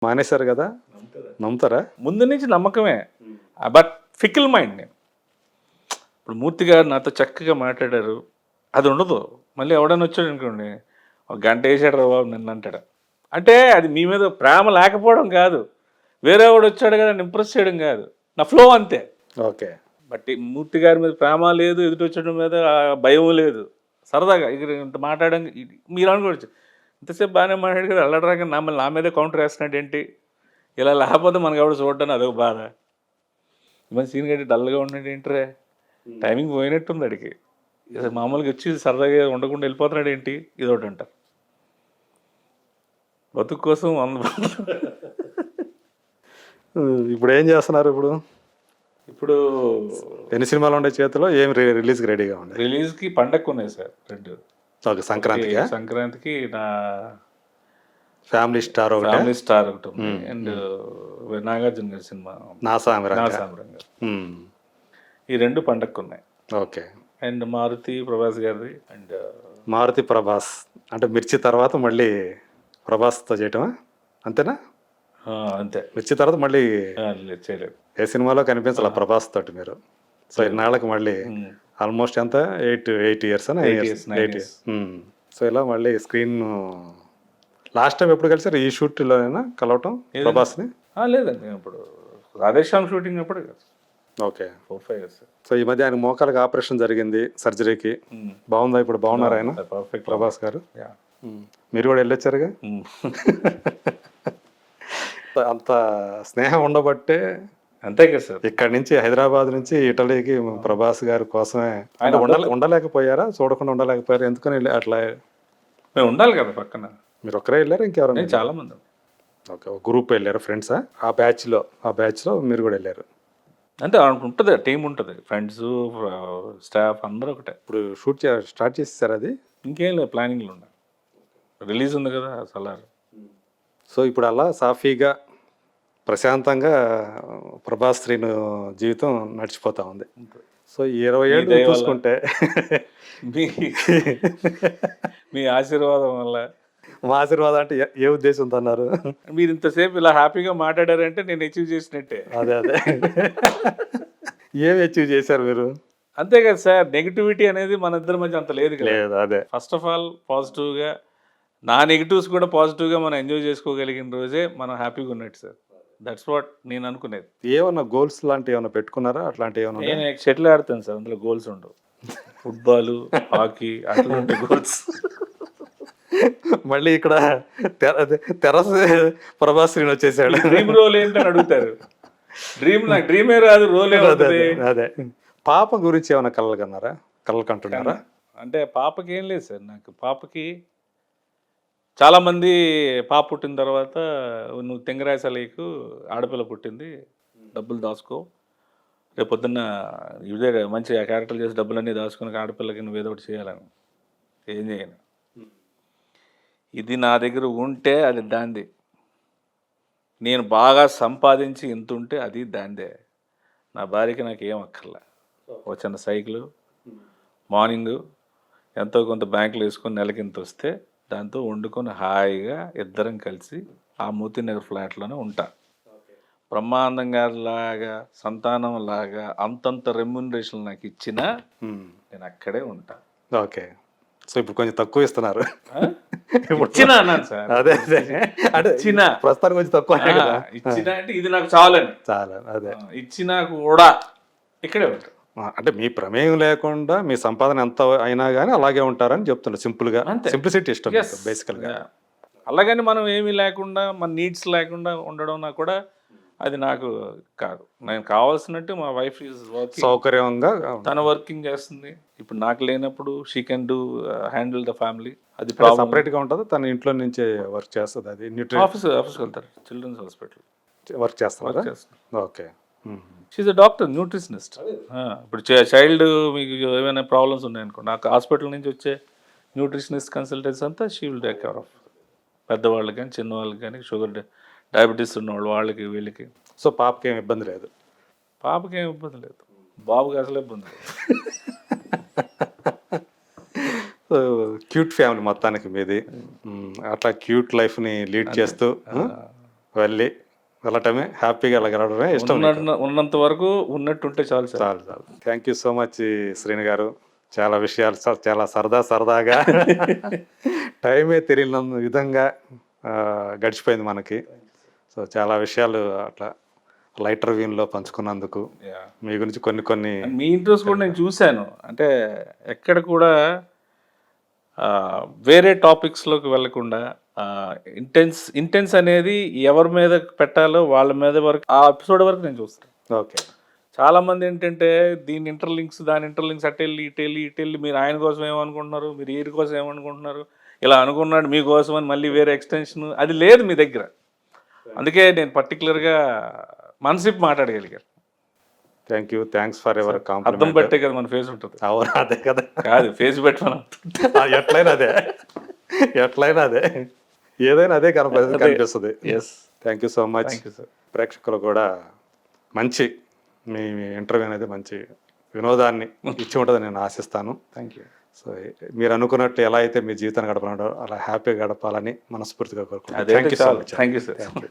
మానేశారు కదా, నమ్ముతారా? ముందు నుంచి నమ్మకమే, బట్ ఫికిల్ మైండ్. నేను ఇప్పుడు మూర్తి గారు నాతో చక్కగా మాట్లాడారు, అది ఉండదు. మళ్ళీ ఎవడైనా వచ్చాడు అనుకోండి, ఒక గంట వేసాడు రా బాబు నిన్ను అంటాడు. అంటే అది మీ మీద ప్రేమ లేకపోవడం కాదు, వేరే వాడు వచ్చాడు కదా ఇంప్రెస్ చేయడం కాదు, నా ఫ్లో అంతే. ఓకే. బట్ ఈ మూర్తి గారి మీద ప్రేమ లేదు, ఎదుటి వచ్చడం మీద భయం లేదు, సరదాగా ఇక్కడ ఇంత మాట్లాడడం. మీరు అనుకోవచ్చు ఇంతసేపు బాగానే మాట్లాడు కదా, అల్లడరాక నా మీదే కౌంటర్ వేస్తున్నాడు ఏంటి, ఇలా లేకపోతే మనకు ఎవడు చూడటానికి అదొక బాధ. మన సీన్ గట్టి డల్గా ఉన్నాడు ఏంట్రే, టైమింగ్ పోయినట్టుంది అడిగి, మామూలుగా వచ్చి సరదాగా ఉండకుండా వెళ్ళిపోతున్నాడు ఏంటి, ఇదొకటి అంటారు. బతుకు కోసం ఇప్పుడు ఏం చేస్తున్నారు? ఇప్పుడు ఎన్ని సినిమాలు ఉండే చేతిలో? ఏం రిలీజ్కి రెడీగా ఉన్నాయి? రిలీజ్కి పండగ ఉన్నాయి సార్, 2. ఓకే, సంక్రాంతికి నా ఫ్యామిలీ స్టార్ ఒకటి ఉంది, అండ్ నాగార్జున గారి సినిమా నా సామ్రంగ, ఈ 2 పండగకు ఉన్నాయి. ఓకే. అండ్ మారుతి ప్రభాస్ గారిది. అండ్ మారుతి ప్రభాస్ అంటే మిర్చి తర్వాత మళ్ళీ ప్రభాస్తో చేయటమా, అంతేనా? అంతే. మిర్చి తర్వాత మళ్ళీ చేయలేదు, ఏ సినిమాలో కనిపించాల ప్రభాస్ తోటి మీరు. సో ఇన్నాళ్ళకి మళ్ళీ ఆల్మోస్ట్ ఎంత 8 years అని 8 years. సో ఇలా మళ్ళీ స్క్రీన్. లాస్ట్ టైం ఎప్పుడు కలిసారు? ఈ షూట్లోనైనా కలవటం ప్రభాస్ని? లేదండి, ఇప్పుడు రాధేశ్యామ్ షూటింగ్ అప్పుడు. Okay, 4-5 years. సో ఈ మధ్య ఆయన మోకాలకు ఆపరేషన్ జరిగింది, సర్జరీకి. బాగుందా ఇప్పుడు? బాగున్నారు ఆయన ప్రభాస్ గారు? మీరు కూడా వెళ్ళొచ్చారుగా. అంత స్నేహం ఉండబట్టే అంతే కదా సార్. ఇక్కడి నుంచి హైదరాబాద్ నుంచి ఇటలీకి ప్రభాస్ గారి కోసమే ఉండలేకపోయారా? చూడకుండా ఉండలేకపోయారా? ఎందుకని అట్లా? మేము ఉండాలి కదా పక్కన. మీరు ఒక్కరే వెళ్ళారా, ఇంకెవరైనా? చాలా మంది. ఓకే, ఒక గ్రూప్ వెళ్ళారు ఫ్రెండ్సా? ఆ బ్యాచ్లో మీరు కూడా వెళ్ళారు? అంటే ఉంటుంది, టీం ఉంటుంది, ఫ్రెండ్స్, స్టాఫ్ అందరూ ఒకటే. ఇప్పుడు షూట్ స్టార్ట్ చేసేసారు? అది ఇంకేం లేదు, ప్లానింగ్లో ఉన్నాయి. రిలీజ్ ఉంది కదా సలార్. సో ఇప్పుడు అలా సాఫీగా ప్రశాంతంగా ప్రభాస్ శ్రీను జీవితం నడిచిపోతా ఉంది. సో 20 ఏళ్ళు చూసుకుంటే మీ ఆశీర్వాదం వల్ల. మా ఆశీర్వాదం అంటే ఏ ఉద్దేశంతో అన్నారు? మీరు ఇంతసేపు ఇలా హ్యాపీగా మాట్లాడారంటే నేను అచీవ్ చేసినట్టే. అదే ఏమి అచీవ్ చేశారు మీరు? అంతే కదా సార్, నెగిటివిటీ అనేది మన ఇద్దరి మధ్య అంత లేదు కదా. అదే ఫస్ట్ ఆఫ్ ఆల్ పాజిటివ్గా, నా నెగిటివ్స్ కూడా పాజిటివ్గా మనం ఎంజాయ్ చేసుకోగలిగిన రోజే మనం హ్యాపీగా ఉన్నట్టు సార్. దట్స్ వాట్ నేను అనుకునేది. ఏమన్నా గోల్స్ లాంటివి ఏమైనా పెట్టుకున్నారా? అట్లాంటివి ఏమన్నా? నేను షటిల్ ఆడుతాను సార్, అందులో గోల్స్ ఉండవు. ఫుట్బాల్, హాకీ అట్లా ఉంటాయి గోల్స్. మళ్ళీ ఇక్కడ తెరస్ ప్రభాస్ శ్రీని వచ్చేసాడు. డ్రీమ్ రోల్ ఏంటని అడుగుతారు. నాకు డ్రీమే రాదు, రోల్ అదే. పాప గురించి ఏమైనా కలలు కంటున్నారా? అంటే పాపకి ఏం లేదు సార్. నాకు పాపకి చాలామంది పాప పుట్టిన తర్వాత నువ్వు తెంగరాయసలేకు ఆడపిల్ల పుట్టింది, డబ్బులు దాచుకో, రేపు పొద్దున్న ఇదే మంచి క్యారెక్టర్లు చేసి డబ్బులన్నీ దాచుకుని ఆడపిల్లకి నువ్వు ఏదో ఒకటి చేయాలని. ఏం చేయను, ఇది నా దగ్గర ఉంటే అది దాందే. నేను బాగా సంపాదించి ఇంత ఉంటే అది దాందే. నా భార్యకి నాకు ఏం అక్కర్లే. ఒక చిన్న సైకిల్, మార్నింగ్ ఎంతో కొంత బ్యాంకులో వేసుకొని నెలకి ఇంత వస్తే దాంతో వండుకొని హాయిగా ఇద్దరం కలిసి ఆ మూర్తి నగర్ ఫ్లాట్లోనే ఉంటా. బ్రహ్మాండంగా లాగా, సంతానం లాగా అంతంత రెమ్యునరేషన్ నాకు ఇచ్చినా నేను అక్కడే ఉంటా. ఓకే, సో ఇప్పుడు కొంచెం తక్కువ ఇస్తున్నారు. ఇచ్చినా అన్నాను సార్. అదే అంటే ఇచ్చిన ప్రస్తుతానికి కొంచెం తక్కువ ఇచ్చిన అంటే ఇది నాకు చాలని. అదే ఇచ్చినా కూడా ఇక్కడే ఉంటా. అంటే మీ ప్రమేయం లేకుండా మీ సంపాదన ఎంత అయినా కానీ అలాగే ఉంటారని చెప్తున్నారు. సింపుల్గా, సింప్లిసిటీ ఇష్టం బేసికల్గా. అలాగని మనం ఏమీ లేకుండా, మన నీడ్స్ లేకుండా ఉండడం నాకు కూడా అది నాకు కాదు. నేను కావాల్సినట్టు మా వైఫ్ ఈజ్ వర్కింగ్, సౌకర్యంగా తన వర్కింగ్ చేస్తుంది. ఇప్పుడు నాకు లేనప్పుడు she can do handle the family. అది సపరేట్గా ఉంటుంది, తన ఇంట్లో నుంచే వర్క్ చేస్తుంది. అది ఆఫీస్కి వెళ్తారు, చిల్డ్రన్స్ హాస్పిటల్ వర్క్ చేస్తారు. Okay, she's a doctor, nutritionist. ఇప్పుడు చైల్డ్ మీకు ఏమైనా ప్రాబ్లమ్స్ ఉన్నాయనుకో, నాకు హాస్పిటల్ నుంచి వచ్చే న్యూట్రిషనిస్ట్ కన్సల్టెన్సీ అంతా she will take care of. పెద్దవాళ్ళకి కానీ చిన్నవాళ్ళకి కానీ, షుగర్ డయాబెటీస్ ఉన్నవాళ్ళు వాళ్ళకి వీళ్ళకి. సో పాపకి ఏమి ఇబ్బంది లేదు? పాపకి ఏమి ఇబ్బంది లేదు, బాబుకి అసలు ఇబ్బంది లేదు. క్యూట్ ఫ్యామిలీ మొత్తానికి మీది. అట్లా క్యూట్ లైఫ్ని లీడ్ చేస్తూ వెళ్ళటమే, హ్యాపీగా వెళ్ళగలడమే ఇష్టం నీకు. ఉన్నంత వరకు ఉన్నట్టుంటే చాలు సార్. చాలు చాలు. Thank you so much Srinu గారు. చాలా విషయాలు చాలా సరదాగా టైమే తెలియని విధంగా గడిచిపోయింది మనకి. సో చాలా విషయాలు అట్లా లైటర్ వ్యూలో పంచుకున్నందుకు మీ గురించి కొన్ని మీ ఇంట్రెస్ట్ కూడా నేను చూశాను. అంటే ఎక్కడ కూడా వేరే టాపిక్స్లోకి వెళ్ళకుండా ఇంటెన్స్ అనేది ఎవరి మీద పెట్టాలో వాళ్ళ మీద వరకు ఆ ఎపిసోడ్ వరకు నేను చూస్తాను. ఓకే. చాలా మంది ఏంటంటే దీని ఇంటర్లింక్స్ దాని ఇంటర్లింక్స్ అటెళ్ళి ఇటెళ్ళి మీరు ఆయన కోసం ఏమనుకుంటున్నారు, మీరు వీరి కోసం ఏమనుకుంటున్నారు, ఇలా అనుకున్నాడు మీకోసం అని మళ్ళీ వేరే ఎక్స్టెన్షన్ అది లేదు మీ దగ్గర. అందుకే నేను పర్టికులర్గా మనసిప్ మాట్లాడగలిగాను. Thank you. Thanks for ever అర్థం కాంప్లిమెంట్. బట్టే కదా మన ఫేస్ ఉంటుంది. అవును, అదే కదా. కాదు ఫేస్ పెట్టమని ఎట్లయినా అదే ఏదైనా అదే కనిపిస్తుంది. Yes. Thank you so much. Thank you sir. ప్రేక్షకులు కూడా మంచి మీ ఇంటర్వ్యూ అనేది మంచి వినోదాన్ని ఇచ్చి ఉంటుందని నేను ఆశిస్తాను. Thank you. సో మీరు అనుకున్నట్టు ఎలా అయితే మీ జీవితాన్ని గడపాలంటారో అలా హ్యాపీగా గడపాలని మనస్ఫూర్తిగా కోరుకుంటున్నాను. అదే thank you so much. Thank you sir. Thank you.